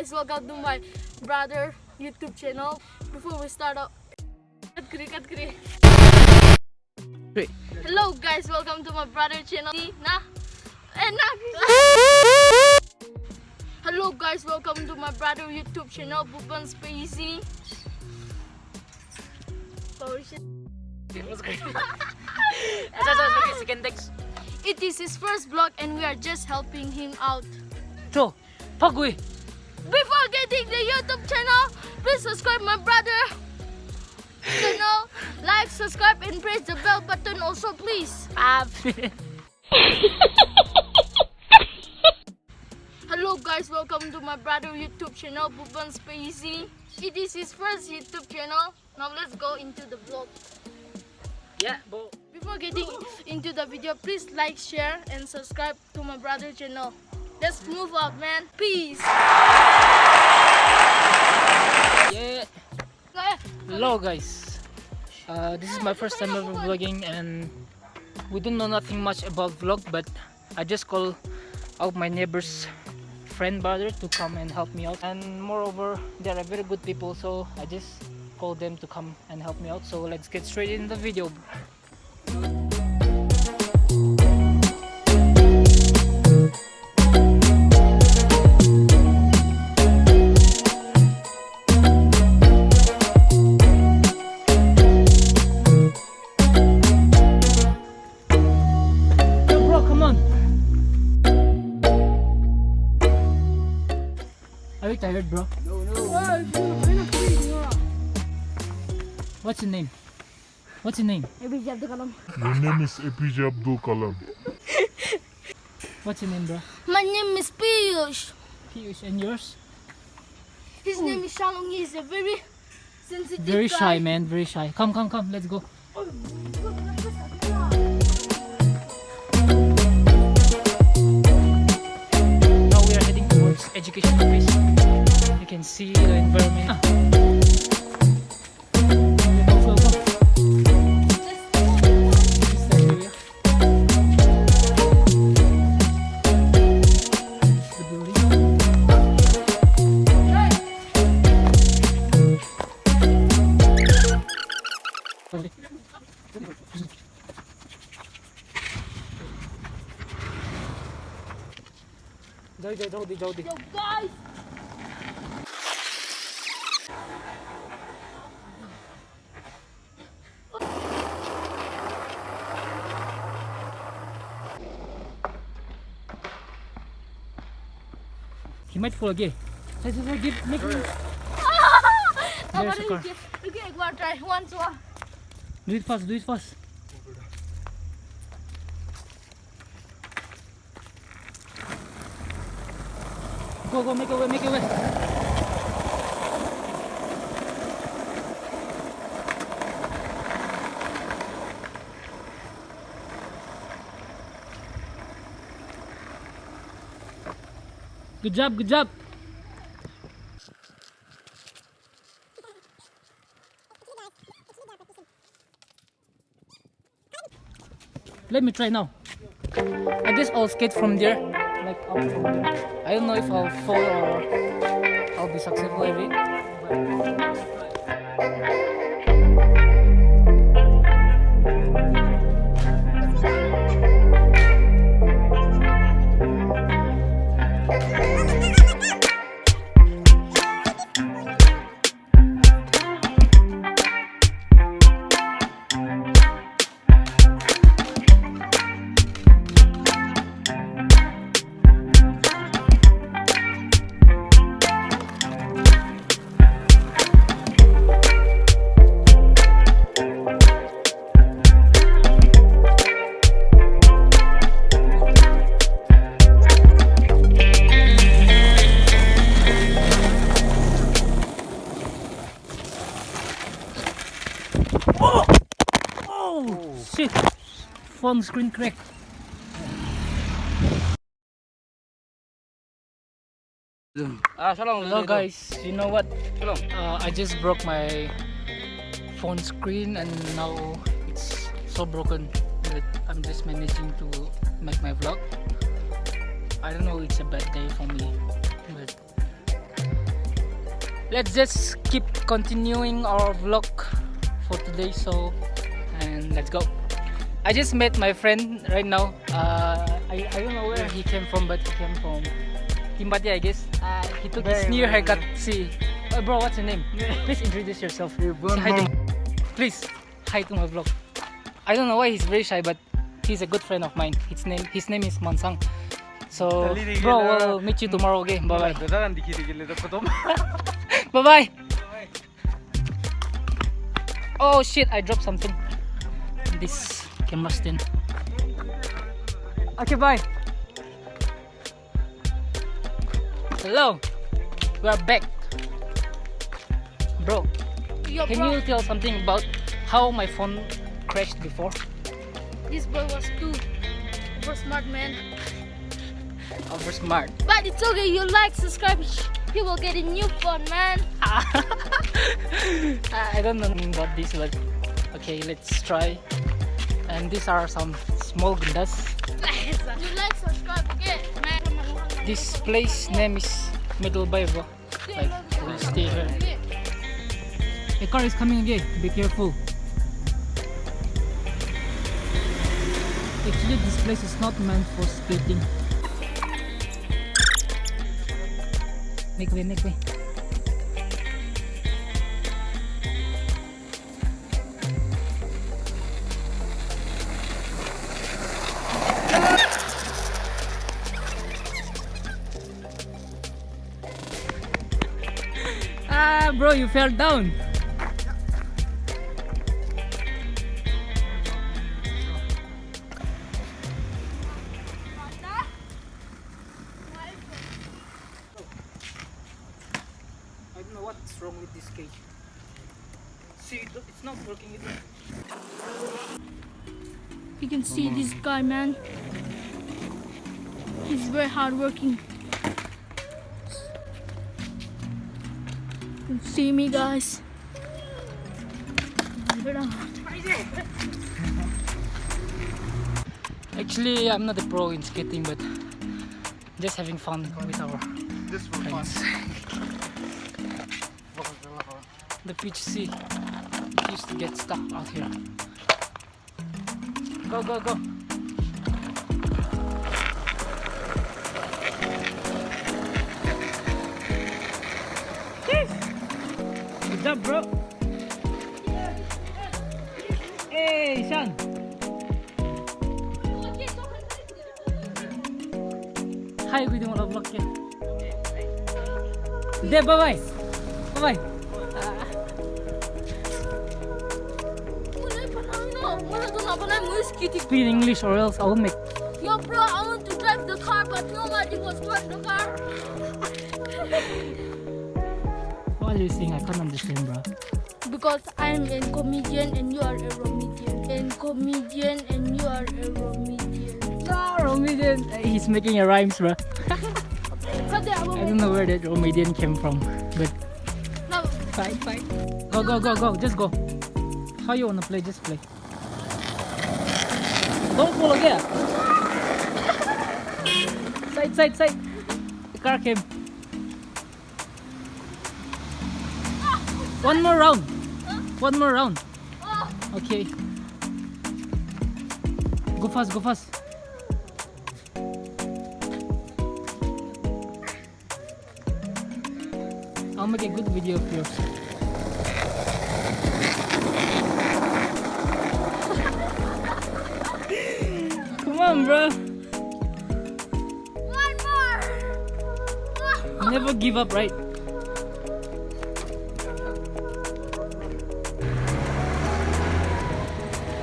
guys, welcome to my brother YouTube channel. Before we start out, hello guys, welcome to my brother channel. Hello guys, welcome to my brother YouTube channel, Bukan Spacey. It is his first vlog and we are just helping him out. So, pagwi. Before getting the YouTube channel, please subscribe my brother channel, like, subscribe and press the bell button also please. Hello guys, welcome to my brother YouTube channel, Bukan Spacey. It is his first YouTube channel. Now let's go into the vlog. Yeah, bo. Before getting into the video, please like, share and subscribe to my brother channel. Let's move out, man. Peace. Yeah. Hello guys. This is my first time ever vlogging and we don't know nothing much about vlog, but I just call out my neighbor's friend brother to come and help me out, and moreover they are very good people, so I just called them to come and help me out. So let's get straight in the video. Are you tired, bro? No. What's your name? What's your name? Your name is APJ Abdul Kalam. What's your name, bro? My name is Piyush. Piyush, and yours? His name is Shalong. He's a very sensitive Very guy. shy, man. Very shy. Come, let's go. Now we are heading towards education office. You can see the environment. Go. This is the area. The building. Jodi. Yo guys. He might fall again. Let's make him. There's a car. Okay, go on, try once more. Do it fast. Go, make a way. Good job. Let me try now. I guess I'll skate from there, like up from there. I don't know if I'll fall or I'll be successful at it. Shit! Phone screen cracked. Hello guys, you know what? I just broke my phone screen and now it's so broken that I'm just managing to make my vlog. I don't know, it's a bad day for me, but let's just keep continuing our vlog for today. So, and let's go. I just met my friend right now. I don't know where he came from, but he came from Timbati, I guess. He took his new haircut. See, bro, what's your name? Please introduce yourself. Say hi to, please, hi to my vlog. I don't know why he's very shy, but he's a good friend of mine. His name is Mansang. So, bro, we'll meet you tomorrow. Okay, bye bye. Bye bye. Oh shit! I dropped something. This camera stand. Okay, bye. Hello, we are back, bro. Yo, Can bro, you tell something about how my phone crashed before? this boy was too over smart, man. Over smart. But it's okay. You like, subscribe. He will get a new phone, man. I don't know about this, but okay, let's try. And these are some small gundas. You like, subscribe, okay, man. This place name is Middle Bay, bro. Like, we'll stay here. A car is coming again. Be careful. Actually, this place is not meant for skating. Make way, make way. Bro, you fell down. I don't know what's wrong with this cage. See, it's not working either. You can see this guy, man. He's very hardworking. You can see me, guys. Actually, I'm not a pro in skating, but just having fun with our friends. The pitch, see, it used to get stuck out here. Go, go, go. Good job, bro. Hey, Sean. Hi, gue di mau vlog ya. Deh, bye bye. Bye bye. Speak English or else I'll make. Yo, bro, I want to drive the car, but nobody was driving the car. What are you saying? I can't understand, bro. Because I'm a comedian and you are a comedian. And comedian and you are a comedian. Ah, Romedian. He's making a rhymes, bro. I don't know where that Romedian came from, but No, fine, fine. Go, go, go, go. Just go. How you wanna play? Just play. Don't fall again. Side, side, side. The car came. One more round. One more round. Okay. Go fast, go fast. I'll make a good video of yours. Come on, bro. one more. Never give up, right?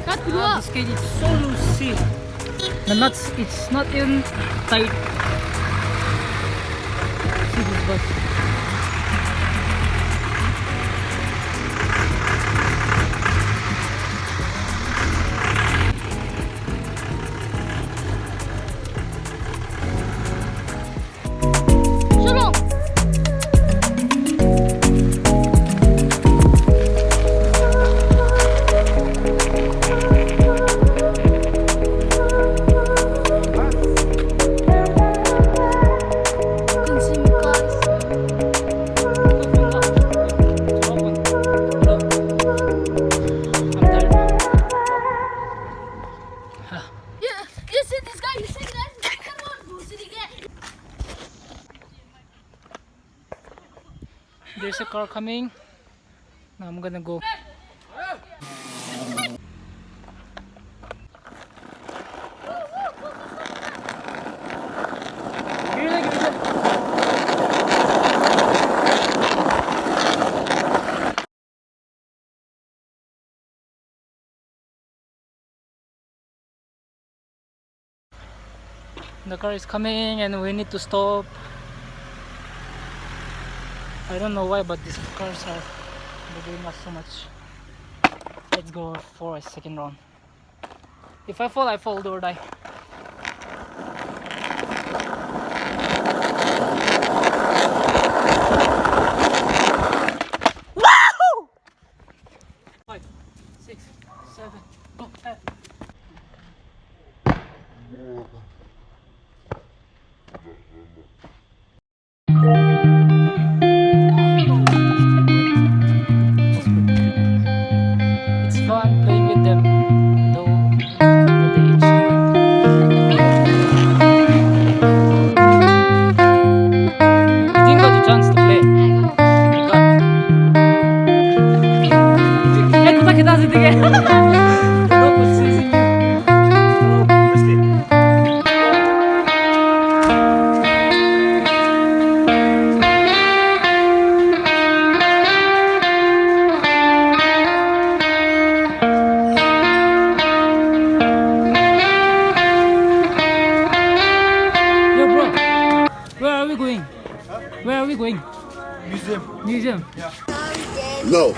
Cut kedua. This cage is so loose. The nuts, it's not even tight. See this bus. Suruh. You can see me, guys. a car coming. Now I'm gonna go. The car is coming and we need to stop. I don't know why, but these cars are bothering us so much. Let's go for a second round. If I fall, or die. Woo! 5, 6, 7, go. It's fun playing with them, though at the age. You didn't got the chance to play. You got. Eh, cosa che dasi tige? Dopo si si più. Yo, bro, where are we going? Where are we going? Museum. No.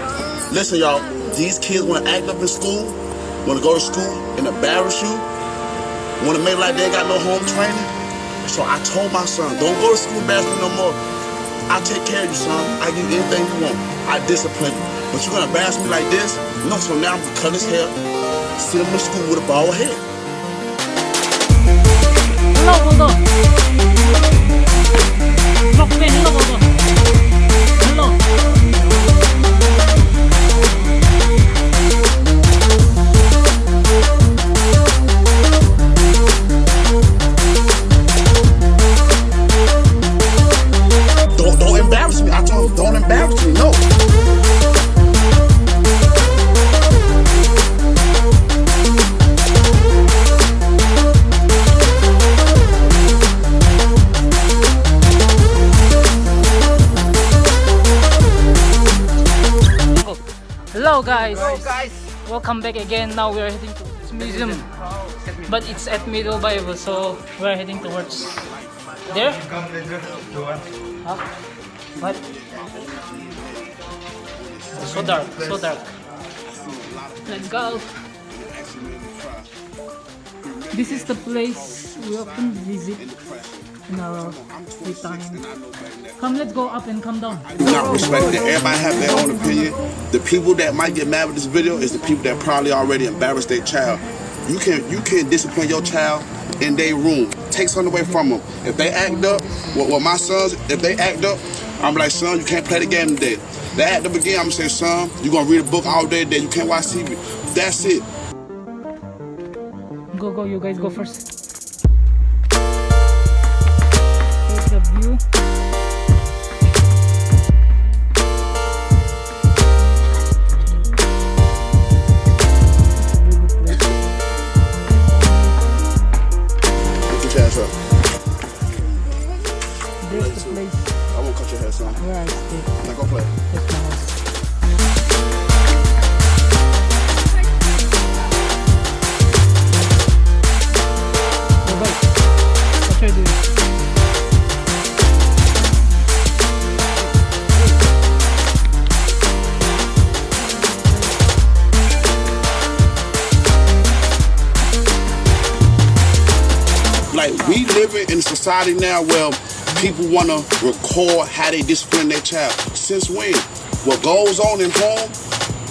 Listen, y'all. These kids want to act up in school, want to go to school and embarrass you, want to make like they ain't got no home training. So I told my son, don't go to school embarrassing no more. I'll take care of you, son. I give you anything you want. I discipline you. But you're going to embarrass me like this? No, so now I'm going to cut his hair, send him to school with a bald head. Hello, bulldog. Look, man, hello, bulldog. Hello. Don't embarrass me. I told him, don't embarrass me. No. Hello guys. Welcome back again. Now we are heading to this museum, but it's at Middle Bible, so we are heading towards there. Huh? What? So dark, so dark. Let's go. This is the place we often visit in our free time. Come, let's go up and come down. Not respected. Everybody have their own opinion. The people that might get mad with this video is the people that probably already embarrassed their child. You can discipline your child in their room. Take something away from them. If they act up, well, my sons, if they act up, I'm like, son, you can't play the game today. They act up again, I'm gonna say, son, you're gonna read a book all day today. You can't watch TV. That's it. Go, you guys go first. Here's the view. Put your hands up. There's the place I won't cut your hair, son. where I stay. Now go play. That's my house. Go back. What should I do? Like, we living in a society now where people want to record how they discipline their child. Since when? What goes on in home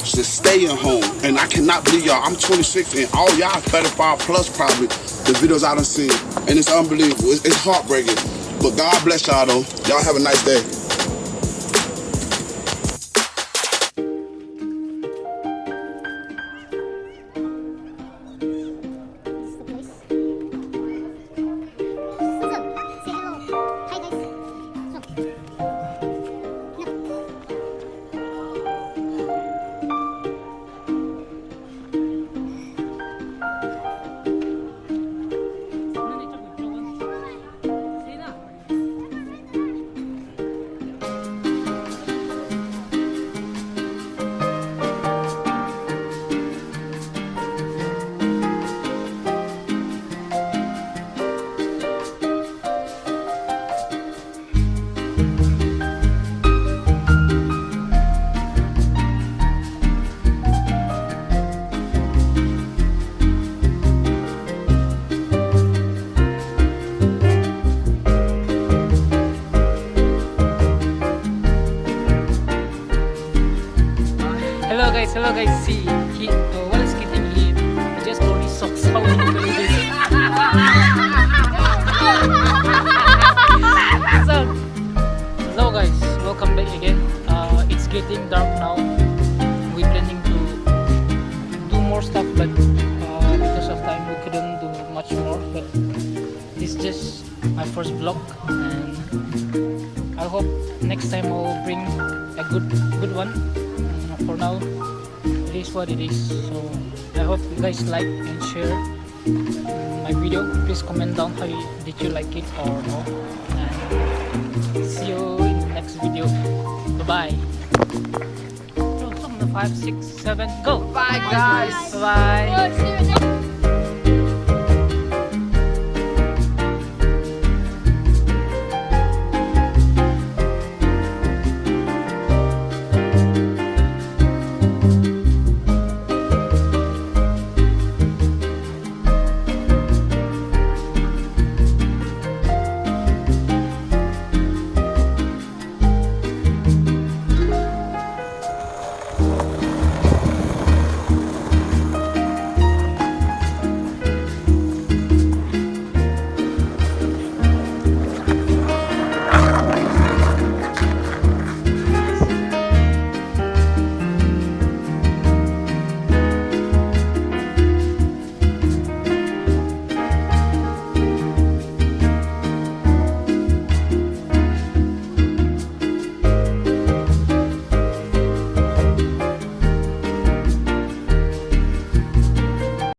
should stay in home. And I cannot believe y'all, I'm 26 and all y'all 35 plus probably, the videos I done seen. And it's unbelievable. It's heartbreaking. But God bless y'all though. Y'all have a nice day. Say hello. Hi guys. Because of time we couldn't do much more, but this is just my first vlog, and I hope next time I'll bring a good one. For now, it is what it is. So I hope you guys like and share my video. Please comment down did you like it or no, and see you in the next video. Bye bye. 5, 6, 7, go. Bye guys. Bye. See you next